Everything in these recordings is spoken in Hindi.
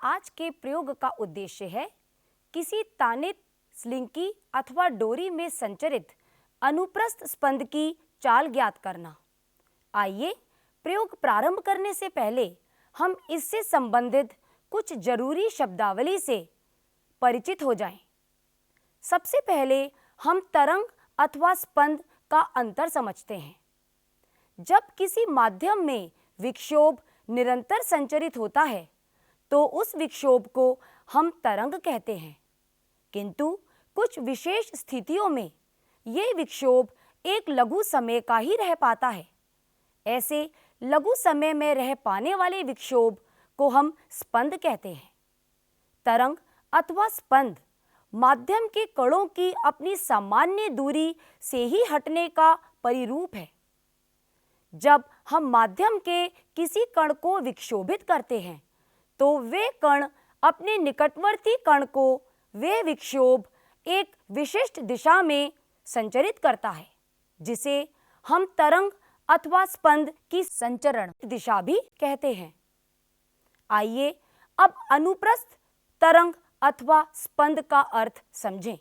आज के प्रयोग का उद्देश्य है किसी तानित स्लिंकी अथवा डोरी में संचरित अनुप्रस्थ स्पंद की चाल ज्ञात करना। आइए प्रयोग प्रारंभ करने से पहले हम इससे संबंधित कुछ जरूरी शब्दावली से परिचित हो जाएं। सबसे पहले हम तरंग अथवा स्पंद का अंतर समझते हैं। जब किसी माध्यम में विक्षोभ निरंतर संचरित होता है तो उस विक्षोभ को हम तरंग कहते हैं, किंतु कुछ विशेष स्थितियों में ये विक्षोभ एक लघु समय का ही रह पाता है। ऐसे लघु समय में रह पाने वाले विक्षोभ को हम स्पंद कहते हैं। तरंग अथवा स्पंद माध्यम के कणों की अपनी सामान्य दूरी से ही हटने का परिरूप है। जब हम माध्यम के किसी कण को विक्षोभित करते हैं तो वे कण अपने निकटवर्ती कण को वे विक्षोभ एक विशिष्ट दिशा में संचरित करता है, जिसे हम तरंग अथवा स्पंद की संचरण दिशा भी कहते हैं। आइए अब अनुप्रस्थ तरंग अथवा स्पंद का अर्थ समझें।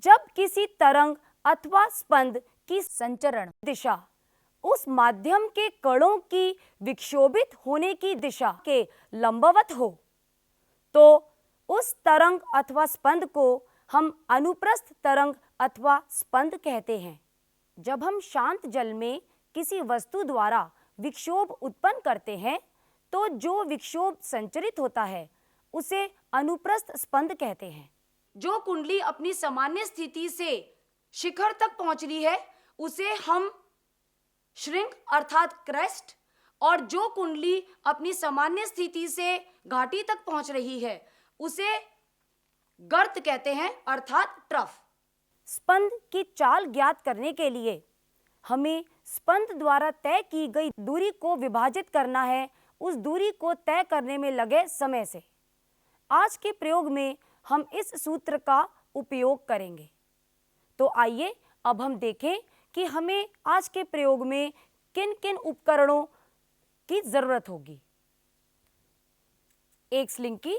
जब किसी तरंग अथवा स्पंद की संचरण दिशा उस माध्यम के कणों की विक्षोभित होने की दिशा के लंबवत हो तो उस तरंग अथवा स्पंद को हम अनुप्रस्थ तरंग अथवा स्पंद कहते हैं। जब हम शांत जल में किसी वस्तु द्वारा विक्षोभ उत्पन्न करते हैं तो जो विक्षोभ संचरित होता है उसे अनुप्रस्थ स्पंद कहते हैं। जो कुंडली अपनी सामान्य स्थिति से शिखर तक पहुंच रही है उसे हम श्रृंग अर्थात क्रेस्ट, और जो कुंडली अपनी सामान्य स्थिति से घाटी तक पहुंच रही है उसे गर्त कहते हैं अर्थात ट्रफ। स्पंद की चाल ज्ञात करने के लिए हमें स्पंद द्वारा तय की गई दूरी को विभाजित करना है उस दूरी को तय करने में लगे समय से। आज के प्रयोग में हम इस सूत्र का उपयोग करेंगे। तो आइए अब हम देखें कि हमें आज के प्रयोग में किन किन उपकरणों की जरूरत होगी। एक स्लिंकी,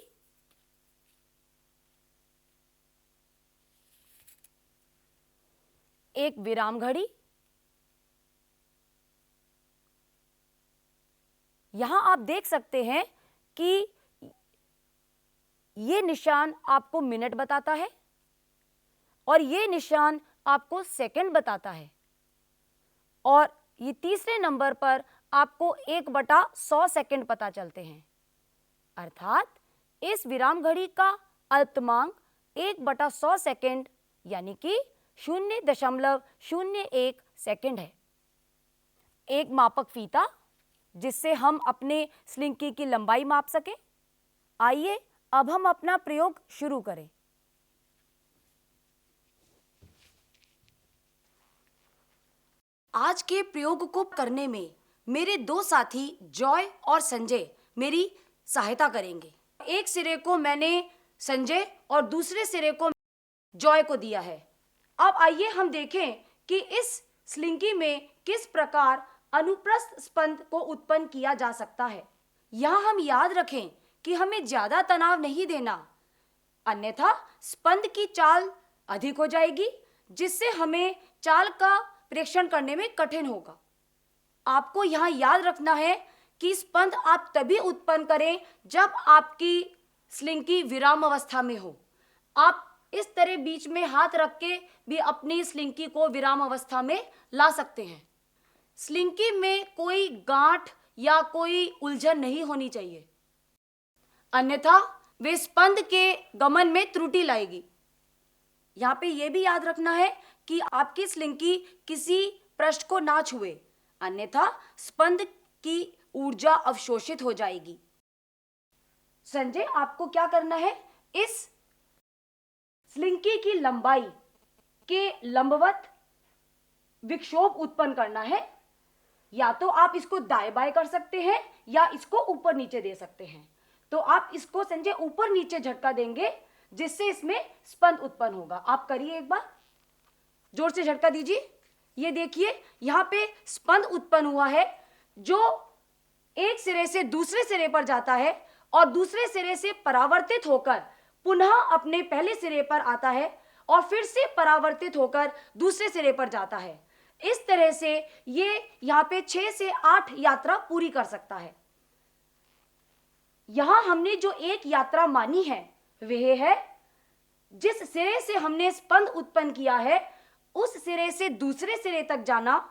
एक विराम घड़ी, यहां आप देख सकते हैं कि ये निशान आपको मिनट बताता है और ये निशान आपको सेकंड बताता है, और ये तीसरे नंबर पर आपको 1/100 सेकंड पता चलते हैं। अर्थात इस विराम घड़ी का अल्पतमांक 1/100 सेकंड यानी कि 0.01 सेकंड है। एक मापक फीता जिससे हम अपने स्लिंकी की लंबाई माप सकें। आइए अब हम अपना प्रयोग शुरू करें। आज के प्रयोग को करने में मेरे दो साथी जॉय और संजय मेरी सहायता करेंगे। एक सिरे को मैंने संजय और दूसरे सिरे को जॉय को दिया है। अब आइए हम देखें कि इस स्लिंकी में किस प्रकार अनुप्रस्थ स्पंद को उत्पन्न किया जा सकता है। यहाँ हम याद रखें कि हमें ज्यादा तनाव नहीं देना, अन्यथा स्पंद की चाल अधिक हो जाएगी जिससे हमें चाल का प्रेक्षण करने में कठिन होगा। आपको यहाँ याद रखना है कि स्पंद आप तभी उत्पन्न करें जब आपकी स्लिंकी विराम अवस्था में हो। आप इस तरह बीच में हाथ रख के भी अपनी स्लिंकी को विराम अवस्था में ला सकते हैं। स्लिंकी में कोई गांठ या कोई उलझन नहीं होनी चाहिए, अन्यथा वे स्पंद के गमन में त्रुटि लाएगी। यहाँ पे ये भी याद रखना है कि आपकी स्लिंकी किसी पृष्ठ को ना छुए, अन्यथा स्पंद की ऊर्जा अवशोषित हो जाएगी। संजय, आपको क्या करना है, इस स्लिंकी की लंबाई के लंबवत विक्षोभ उत्पन्न करना है। या तो आप इसको दाएं बाएं कर सकते हैं या इसको ऊपर नीचे दे सकते हैं। तो आप इसको संजय ऊपर नीचे झटका देंगे जिससे इसमें स्पंद उत्पन्न होगा। आप करिए, एक बार जोर से झटका दीजिए। ये देखिए यहाँ पे स्पंद उत्पन्न हुआ है जो एक सिरे से दूसरे सिरे पर जाता है और दूसरे सिरे से परावर्तित होकर पुनः अपने पहले सिरे पर आता है और फिर से परावर्तित होकर दूसरे सिरे पर जाता है। इस तरह से ये यहाँ पे 6 से 8 यात्रा पूरी कर सकता है। यहां हमने जो एक यात्रा मानी है वह है जिस सिरे से हमने स्पंद उत्पन्न किया है उस सिरे से दूसरे सिरे तक जाना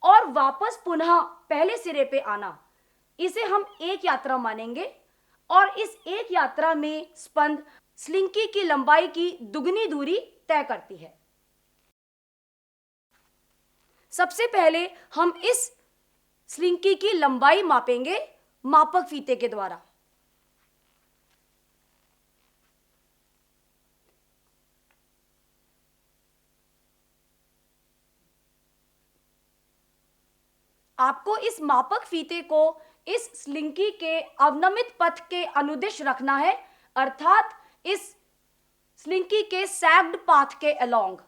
और वापस पुनः पहले सिरे पे आना, इसे हम एक यात्रा मानेंगे। और इस एक यात्रा में स्पंद स्लिंकी की लंबाई की दुगनी दूरी तय करती है। सबसे पहले हम इस स्लिंकी की लंबाई मापेंगे मापक फीते के द्वारा। आपको इस मापक फीते को इस स्लिंकी के अवनमित पथ के अनुदिश रखना है, अर्थात इस स्लिंकी के सैग्ड पाथ के अलोंग।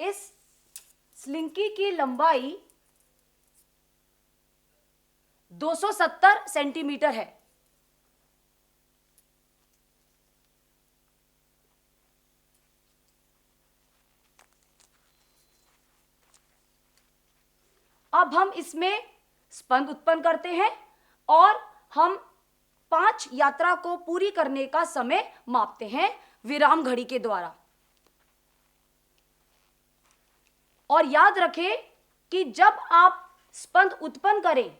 इस स्लिंकी की लंबाई 270 सेंटीमीटर है। अब हम इसमें स्पंद उत्पन्न करते हैं और हम 5 यात्रा को पूरी करने का समय मापते हैं विराम घड़ी के द्वारा। और याद रखें कि जब आप स्पंद उत्पन्न करें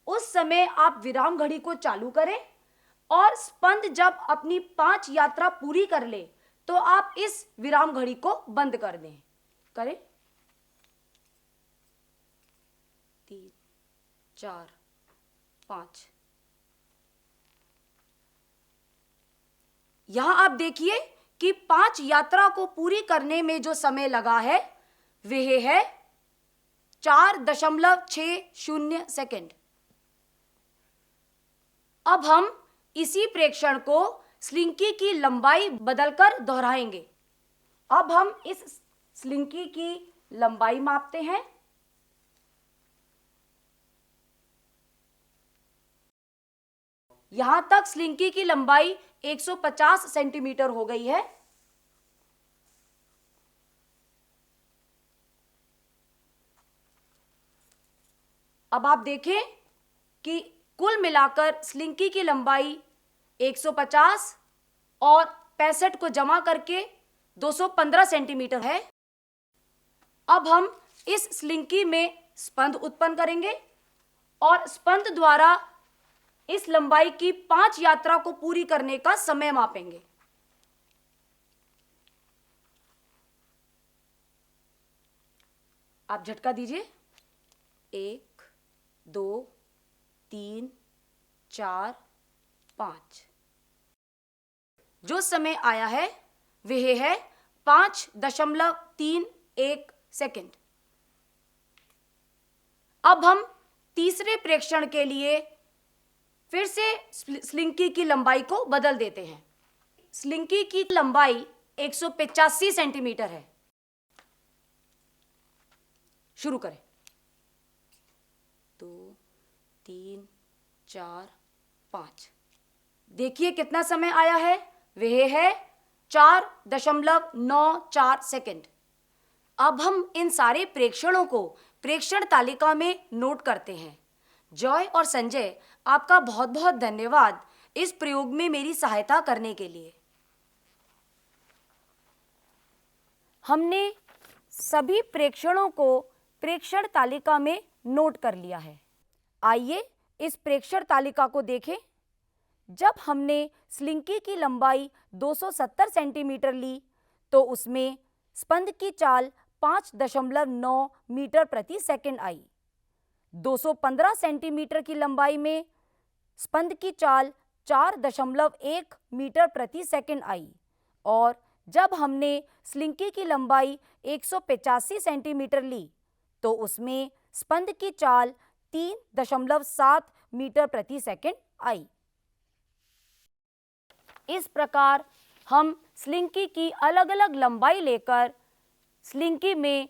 उस समय आप विराम घड़ी को चालू करें और स्पंद जब अपनी 5 यात्रा पूरी कर ले तो आप इस विराम घड़ी को बंद कर दें। करें 3 4 5। यहां आप देखिए कि 5 यात्रा को पूरी करने में जो समय लगा है वह है 4.60 सेकेंड। अब हम इसी प्रेक्षण को स्लिंकी की लंबाई बदलकर दोहराएंगे। अब हम इस स्लिंकी की लंबाई मापते हैं। यहां तक स्लिंकी की लंबाई 150 सेंटीमीटर हो गई है। अब आप देखें कि कुल मिलाकर स्लिंकी की लंबाई 150 और 65 को जमा करके 215 सेंटीमीटर है। अब हम इस स्लिंकी में स्पंद उत्पन्न करेंगे और स्पंद द्वारा इस लंबाई की 5 यात्रा को पूरी करने का समय मापेंगे। आप झटका दीजिए। 1 2 3 4 5। जो समय आया है वह है 5.31 सेकेंड। अब हम तीसरे प्रेक्षण के लिए फिर से स्लिंकी की लंबाई को बदल देते हैं। स्लिंकी की लंबाई 185 सेंटीमीटर है। शुरू करें। 2 3 4 5। देखिए कितना समय आया है, वह है 4.94 सेकेंड। अब हम इन सारे प्रेक्षणों को प्रेक्षण तालिका में नोट करते हैं। जॉय और संजय, आपका बहुत बहुत धन्यवाद इस प्रयोग में मेरी सहायता करने के लिए। हमने सभी प्रेक्षणों को प्रेक्षण तालिका में नोट कर लिया है। आइए इस प्रेक्षण तालिका को देखें। जब हमने स्लिंकी की लंबाई 270 सेंटीमीटर ली तो उसमें स्पंद की चाल 5.9 मीटर प्रति सेकंड आई। 215 सेंटीमीटर की लंबाई में स्पंद की चाल 4.1 मीटर प्रति सेकंड आई और जब हमने स्लिंकी की लंबाई 185 सेंटीमीटर ली तो उसमें स्पंद की चाल 3.7 मीटर प्रति सेकंड आई। इस प्रकार हम स्लिंकी की अलग अलग लंबाई लेकर स्लिंकी में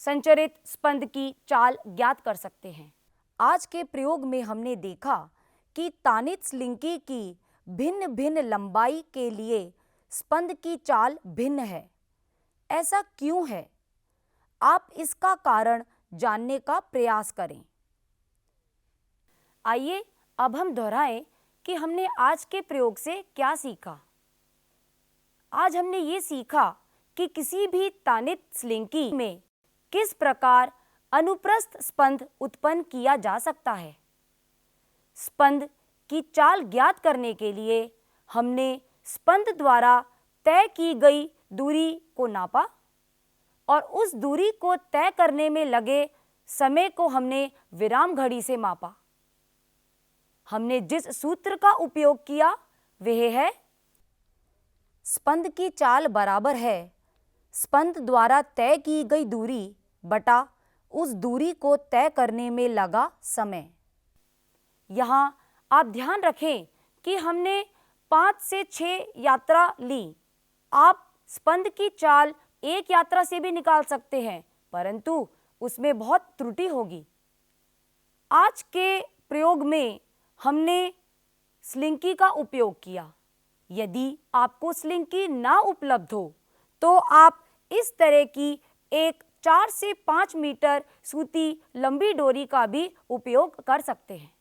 संचरित स्पंद की चाल ज्ञात कर सकते हैं। आज के प्रयोग में हमने देखा कि तानित स्लिंकी की भिन्न भिन्न लंबाई के लिए स्पंद की चाल भिन्न है। ऐसा क्यों है? आप इसका कारण जानने का प्रयास करें। आइए अब हम दोहराएं कि हमने आज के प्रयोग से क्या सीखा। आज हमने ये सीखा कि किसी भी तानित स्लिंकी में किस प्रकार अनुप्रस्थ स्पंद उत्पन्न किया जा सकता है। स्पंद की चाल ज्ञात करने के लिए हमने स्पंद द्वारा तय की गई दूरी को नापा और उस दूरी को तय करने में लगे समय को हमने विराम घड़ी से मापा। हमने जिस सूत्र का उपयोग किया वह है स्पंद की चाल बराबर है स्पंद द्वारा तय की गई दूरी बटा उस दूरी को तय करने में लगा समय। यहाँ आप ध्यान रखें कि हमने 5 से 6 यात्रा ली। आप स्पंद की चाल एक यात्रा से भी निकाल सकते हैं, परंतु उसमें बहुत त्रुटि होगी। आज के प्रयोग में हमने स्लिंकी का उपयोग किया। यदि आपको स्लिंकी ना उपलब्ध हो तो आप इस तरह की एक 4 से 5 मीटर सूती लंबी डोरी का भी उपयोग कर सकते हैं।